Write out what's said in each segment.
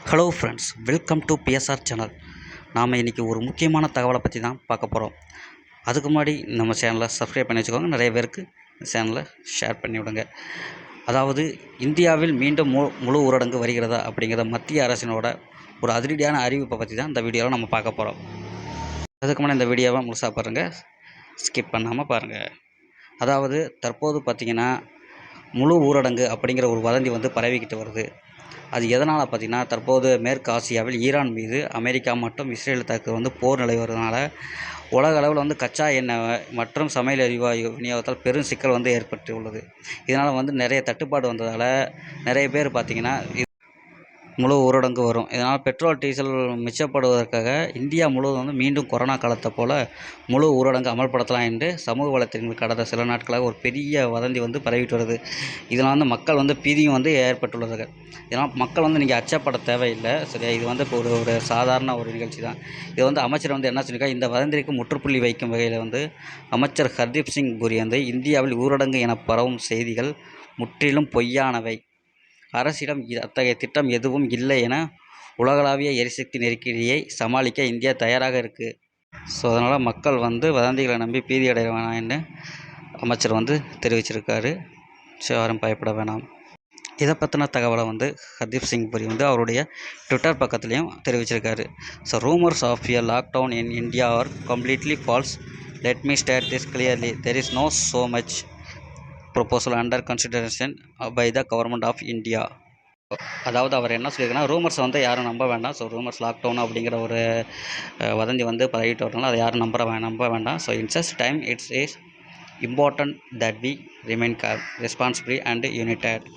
Hello friends, welcome to PSR channel. நாம் இன்றைக்கி ஒரு முக்கியமான தகவலை பற்றி தான் பார்க்க போகிறோம். அதுக்கு முன்னாடி நம்ம சேனலை சப்ஸ்கிரைப் பண்ணி வச்சுக்கோங்க. நிறைய பேருக்கு சேனலை ஷேர் பண்ணி விடுங்க. அதாவது இந்தியாவில் மீண்டும் முழு ஊரடங்கு வருகிறதா அப்படிங்கிற மத்திய அரசினோட ஒரு அதிரடியான அறிவிப்பை பற்றி தான் இந்த வீடியோவில் நம்ம பார்க்க போகிறோம். அதுக்கு முன்னாடி இந்த வீடியோவை முழுசாக பாருங்கள், ஸ்கிப் பண்ணாமல் பாருங்கள். அதாவது தற்போது பார்த்திங்கன்னா முழு ஊரடங்கு அப்படிங்கிற ஒரு வதந்தி பரவிக்கிட்டு வருது. அது எதனால் பார்த்திங்கன்னா, தற்போது மேற்கு ஆசியாவில் ஈரான் மீது அமெரிக்கா மற்றும் இஸ்ரேல் தாக்கு போர் நிலை வருவதனால உலக அளவில் கச்சா எண்ணெய் மற்றும் சமையல் எரிவாயு விநியோகத்தால் பெரும் சிக்கல் ஏற்பட்டு உள்ளது. இதனால் நிறைய தட்டுப்பாடு வந்ததால் நிறைய பேர் பார்த்திங்கன்னா முழு ஊரடங்கு வரும். இதனால் பெட்ரோல் டீசல் மிச்சப்படுவதற்காக இந்தியா முழுவதும் மீண்டும் கொரோனா காலத்தை போல் முழு ஊரடங்கு அமல்படுத்தலாம் என்று சமூக வலைத்தளங்கள் கடந்த சில நாட்களாக ஒரு பெரிய வதந்தி பரவிட்டு வருது. இதனால் மக்கள் பீதியும் ஏற்பட்டுள்ளது. இதனால் மக்கள் இன்றைக்கி அச்சப்பட தேவையில்லை. சரியா, இது இப்போ ஒரு சாதாரண ஒரு நிகழ்ச்சி தான். இது அமைச்சர் என்ன சொல்லியிருக்காங்க, இந்த வதந்திக்கு முற்றுப்புள்ளி வைக்கும் வகையில் அமைச்சர் ஹர்தீப் சிங் புரி இந்தியாவில் ஊரடங்கு என பரவும் செய்திகள் முற்றிலும் பொய்யானவை. அரசிடம் அத்தகைய திட்டம் எதுவும் இல்லை என உலகளாவிய எரிசக்தி நெருக்கடியை சமாளிக்க இந்தியா தயாராக இருக்குது. ஸோ அதனால் மக்கள் வதந்திகளை நம்பி பீதி அடைய வேணாம்னு அமைச்சர் தெரிவிச்சிருக்காரு. ஸோ யாரும் பயப்பட வேணாம். இதை பற்றின தகவலை ஹர்தீப் சிங் புரி அவருடைய ட்விட்டர் பக்கத்துலேயும் தெரிவிச்சிருக்காரு. So rumours of a lockdown in India are completely false. Let me state this clearly. There is no so much proposal under consideration by the government of India. அதாவது அவர் என்ன சொல்லியிருக்காருன்னா, ரூமர்ஸ் யாரும் நம்ப வேண்டாம். ஸோ ரூமர்ஸ் லாக்டவுன் அப்படிங்கிற ஒரு வதந்தி பரவிட்டு வரனால அதை யாரும் நம்ப வேண்டாம். So in such time it's is important that we remain responsible and united.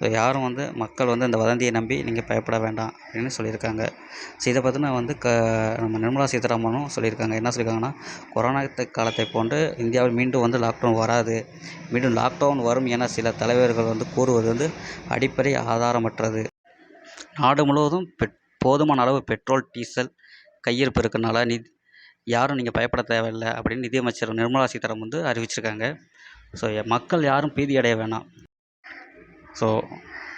So யாரும் மக்கள் இந்த வதந்தியை நம்பி நீங்கள் பயப்பட வேண்டாம் அப்படின்னு சொல்லியிருக்காங்க. ஸோ இதை பற்றின நம்ம நிர்மலா சீதாராமனும் சொல்லியிருக்காங்க. என்ன சொல்லியிருக்காங்கன்னா, கொரோனா காலத்தை போன்று இந்தியாவில் மீண்டும் லாக்டவுன் வராது. மீண்டும் லாக்டவுன் வரும் என சில தலைவர்கள் கூறுவது அடிப்படை ஆதாரமற்றது. நாடு முழுவதும் போதுமான அளவு பெட்ரோல் டீசல் கையிருப்பு இருக்கிறனால யாரும் நீங்கள் பயப்பட தேவையில்லை அப்படின்னு நிதியமைச்சர் நிர்மலா சீதாராமன் அறிவிச்சிருக்காங்க. ஸோ மக்கள் யாரும் பீதி அடைய வேணாம். ஸோ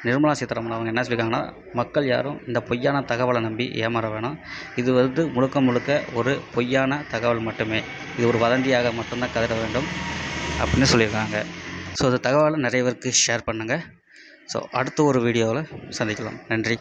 நிர்மலா சீதாராமன் அவங்க என்ன சொல்லியிருக்காங்கன்னா, மக்கள் யாரும் இந்த பொய்யான தகவலை நம்பி ஏமாற வேணாம். இது முழுக்க ஒரு பொய்யான தகவல் மட்டுமே. இது ஒரு வதந்தியாக மட்டும்தான் கருத வேண்டும் அப்படின்னு சொல்லியிருக்காங்க. ஸோ இந்த தகவலை நிறைய பேருக்கு ஷேர் பண்ணுங்கள். ஸோ அடுத்த ஒரு வீடியோவில் சந்திக்கலாம். நன்றி.